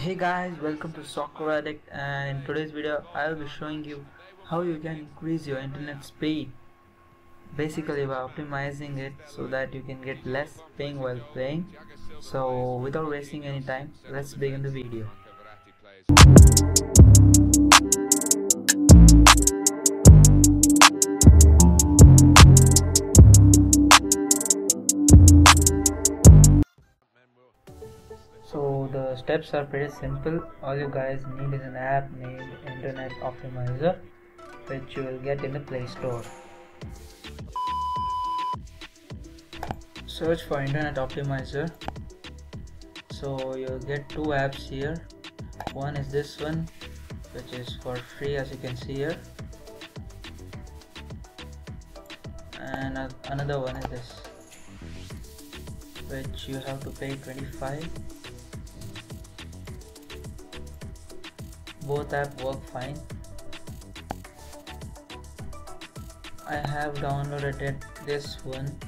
Hey guys, welcome to K.R.I.T, and in today's video I will be showing you how you can increase your internet speed, basically by optimizing it so that you can get less ping while playing. So without wasting any time, let's begin the video. So the steps are pretty simple. All you guys need is an app named Internet Optimizer, which you will get in the Play Store. Search for Internet Optimizer. So you'll get two apps here. One is this one, which is for free, as you can see here, and another one is this, which you have to pay 25. Both apps work fine. I have downloaded this one,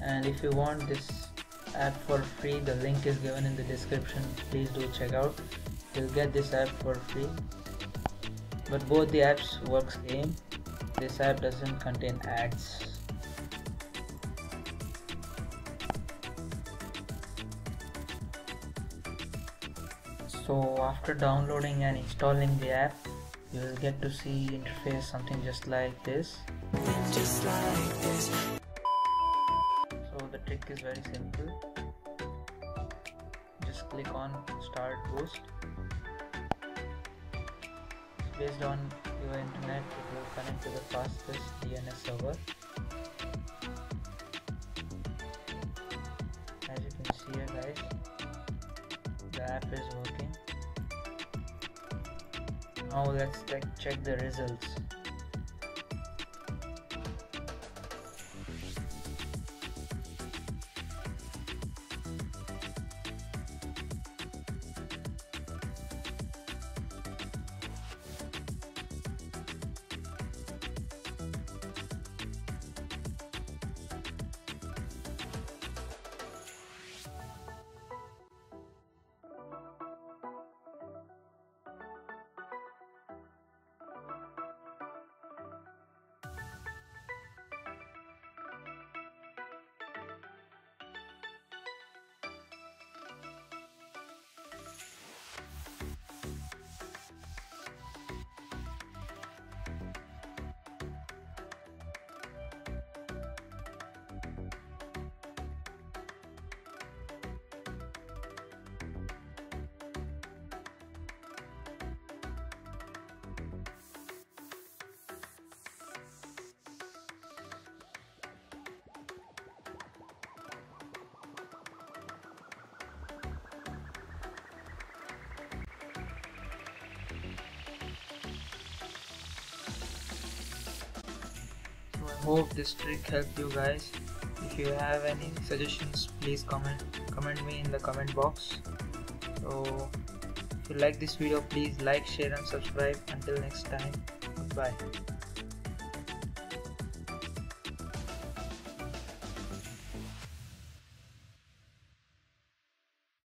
and if you want this app for free, the link is given in the description. Please do check out. You'll get this app for free, but both the apps work same. This app doesn't contain ads. So after downloading and installing the app, you will get to see interface something just like this. So the trick is very simple. Just click on Start Boost. Based on your internet, it will connect to the fastest DNS server. As you can see here guys, the app is working. Now let's check the results. I hope this trick helped you guys. If you have any suggestions, please comment me in the comment box. So if you like this video, please like, share and subscribe. Until next time, goodbye.